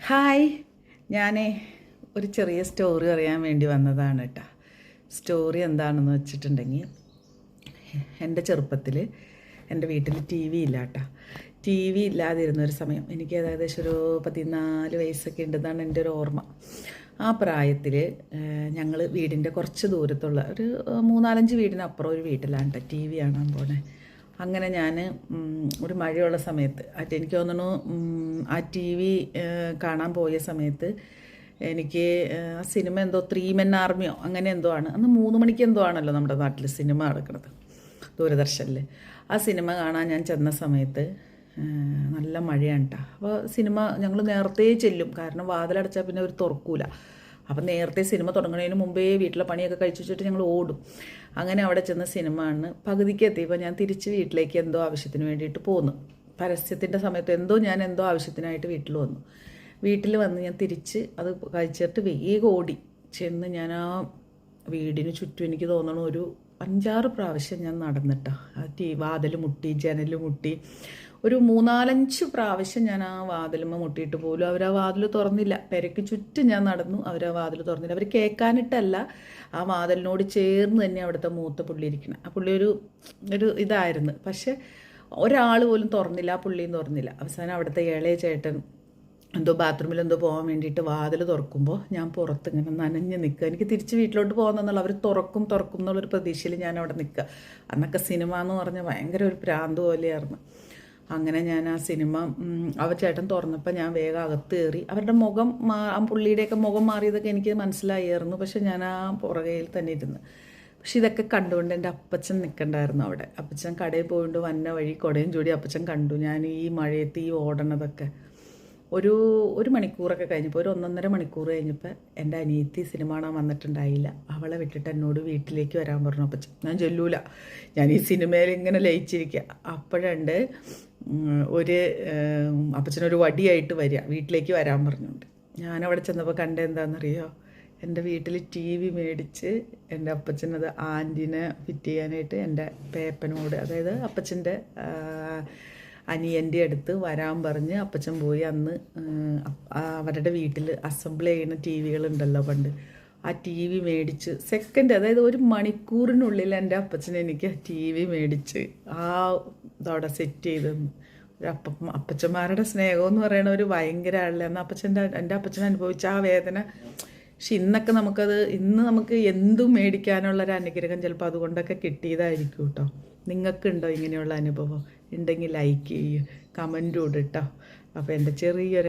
Hi, ഞാൻ ഒരു ചെറിയ സ്റ്റോറി അറിയാൻ വേണ്ടി വന്നതാണ് കേട്ടോ. സ്റ്റോറി എന്താണെന്ന് വെച്ചിട്ടുണ്ടെങ്കിൽ, എൻ്റെ ചെറുപ്പത്തിൽ എൻ്റെ വീട്ടിൽ ടി വി ഇല്ല കേട്ടോ. ടി വി ഇല്ലാതിരുന്നൊരു സമയം, എനിക്ക് ഏകദേശം ഒരു 14 വയസ്സൊക്കെ ഉണ്ടെന്നാണ് എൻ്റെ ഒരു ഓർമ്മ. ആ പ്രായത്തിൽ ഞങ്ങൾ വീടിൻ്റെ കുറച്ച് ദൂരത്തുള്ള ഒരു 3-4 വീടിനപ്പുറം ഒരു വീട്ടിലാണ് കേട്ടോ ടി വി കാണാൻ പോണേ. അങ്ങനെ ഞാൻ ഒരു മഴയുള്ള സമയത്ത് എനിക്ക് തോന്നുന്നു ആ ടി വി കാണാൻ പോയ സമയത്ത് എനിക്ക് ആ സിനിമ എന്തോ 3 Men Army അങ്ങനെ എന്തോ ആണ്. അന്ന് 3 മണിക്ക് എന്തോ ആണല്ലോ നമ്മുടെ നാട്ടിൽ സിനിമ നടക്കുന്നത്, ദൂരദർശനിൽ. ആ സിനിമ കാണാൻ ഞാൻ ചെന്ന സമയത്ത് നല്ല മഴയാണ് കേട്ടോ. അപ്പോൾ സിനിമ ഞങ്ങൾ നേരത്തെ ചെല്ലും, കാരണം വാതിലടച്ചാൽ പിന്നെ അവർ തുറക്കൂല. അപ്പം നേരത്തെ സിനിമ തുടങ്ങുന്നതിന് മുമ്പേ വീട്ടിലെ പണിയൊക്കെ കഴിച്ചു വെച്ചിട്ട് ഞങ്ങൾ ഓടും. അങ്ങനെ അവിടെ ചെന്ന സിനിമ ആണ്. പകുതിക്ക് എത്തിയപ്പോൾ ഞാൻ തിരിച്ച് വീട്ടിലേക്ക് എന്തോ ആവശ്യത്തിന് വേണ്ടിയിട്ട് പോന്നു. പരസ്യത്തിൻ്റെ സമയത്ത് ഞാൻ എന്തോ ആവശ്യത്തിനായിട്ട് വീട്ടിൽ വന്നു. വീട്ടിൽ വന്ന് ഞാൻ തിരിച്ച് അത് കഴിച്ചിട്ട് വേഗം ഓടി ചെന്ന് ഞാൻ ആ വീടിന് ചുറ്റും എനിക്ക് തോന്നണു ഒരു 5-6 പ്രാവശ്യം ഞാൻ നടന്നിട്ടാ. ആ വാതിൽ മുട്ടി, ജനൽ മുട്ടി, ഒരു 3-4 പ്രാവശ്യം ഞാൻ ആ വാതിലുമ്മ മുട്ടിയിട്ട് പോലും അവർ ആ വാതിൽ തുറന്നില്ല. പെരയ്ക്ക് ചുറ്റും ഞാൻ നടന്നു, അവർ ആ വാതിൽ തുറന്നില്ല. അവർ കേൾക്കാനിട്ടല്ല, ആ വാതിലിനോട് ചേർന്ന് തന്നെ അവിടുത്തെ മൂത്ത പുള്ളി ഇരിക്കണം. ആ പുള്ളി ഒരു ഇതായിരുന്നു. പക്ഷെ ഒരാൾ പോലും തുറന്നില്ല, ആ പുള്ളിയും തുറന്നില്ല. അവസാനം അവിടുത്തെ ഇളയ ചേട്ടൻ എന്തോ ബാത്റൂമിൽ എന്തോ പോകാൻ വേണ്ടിയിട്ട് വാതിൽ തുറക്കുമ്പോൾ ഞാൻ പുറത്ത് ഇങ്ങനെ നനഞ്ഞ് നിൽക്കുക. എനിക്ക് തിരിച്ച് വീട്ടിലോട്ട് പോകുന്നുള്ള അവർ തുറക്കും എന്നുള്ളൊരു പ്രതീക്ഷയിൽ ഞാൻ അവിടെ നിൽക്കുക. അന്നൊക്കെ സിനിമ എന്ന് പറഞ്ഞാൽ ഭയങ്കര ഒരു പ്രാന്ത് പോലെയായിരുന്നു. അങ്ങനെ ഞാൻ ആ സിനിമ ചേട്ടൻ തുറന്നപ്പോൾ ഞാൻ വേഗം അകത്ത് കയറി. അവരുടെ മുഖം ആ പുള്ളിയുടെയൊക്കെ മുഖം മാറിയതൊക്കെ എനിക്ക് മനസ്സിലായിരുന്നു. പക്ഷെ ഞാൻ ആ പുറകയിൽ തന്നെ ഇരുന്ന്. പക്ഷെ ഇതൊക്കെ കണ്ടുകൊണ്ട് എൻ്റെ അപ്പച്ചൻ നിൽക്കണ്ടായിരുന്നു അവിടെ. അപ്പച്ചൻ കടയിൽ പോയിട്ട് വന്ന വഴി കുടയും ചൂടി അപ്പച്ചൻ കണ്ടു ഞാൻ ഈ മഴയത്ത് ഈ ഓടണതൊക്കെ. ഒരു മണിക്കൂറൊക്കെ കഴിഞ്ഞപ്പോൾ, ഒരു 1-1.5 മണിക്കൂർ കഴിഞ്ഞപ്പോൾ എൻ്റെ അനിയത്തി സിനിമ കാണാൻ വന്നിട്ടുണ്ടായില്ല. അവളെ വിട്ടിട്ട് എന്നോട് വീട്ടിലേക്ക് വരാൻ പറഞ്ഞു അപ്പച്ചൻ. ഞാൻ ചൊല്ലൂല, ഞാൻ ഈ സിനിമയിൽ ഇങ്ങനെ ലയിച്ചിരിക്കുക. അപ്പോഴുണ്ട് അപ്പച്ചനൊരു വടിയായിട്ട് വരിക, വീട്ടിലേക്ക് വരാൻ പറഞ്ഞുകൊണ്ട്. ഞാനവിടെ ചെന്നപ്പോൾ കണ്ടെന്താണെന്നറിയോ, എൻ്റെ വീട്ടിൽ ടി വി മേടിച്ച് എൻ്റെ അപ്പച്ചനത് ആൻറ്റിനെ ഫിറ്റ് ചെയ്യാനായിട്ട് എൻ്റെ പേപ്പനോട്, അതായത് അപ്പച്ചൻ്റെ അനിയൻ്റെ അടുത്ത് വരാൻ പറഞ്ഞ് അപ്പച്ചൻ പോയി. അന്ന് അവരുടെ വീട്ടിൽ അസംബിൾ ചെയ്യുന്ന ടി വികളുണ്ടല്ലോ പണ്ട്, ആ ടി വി മേടിച്ച് അതായത് 1 മണിക്കൂറിനുള്ളിൽ എൻ്റെ അപ്പച്ചൻ എനിക്ക് ടി വി മേടിച്ച് ഇതവിടെ സെറ്റ് ചെയ്ത് തന്നു. അപ്പച്ചന്മാരുടെ സ്നേഹം എന്ന് പറയുന്ന ഒരു ഭയങ്കര ആളല്ലേ. അന്ന് എൻ്റെ അപ്പച്ചൻ അനുഭവിച്ച ആ വേദന. പക്ഷെ ഇന്ന് നമുക്ക് എന്തും മേടിക്കാനുള്ളൊരു അനുഗ്രഹം ചിലപ്പോൾ അതുകൊണ്ടൊക്കെ കിട്ടിയതായിരിക്കും കേട്ടോ. നിങ്ങൾക്കുണ്ടോ ഇങ്ങനെയുള്ള അനുഭവം? ഉണ്ടെങ്കിൽ ലൈക്ക് ചെയ്യുക, കമൻറ്റും ഇടും കേട്ടോ. അപ്പോൾ എൻ്റെ ചെറിയൊരു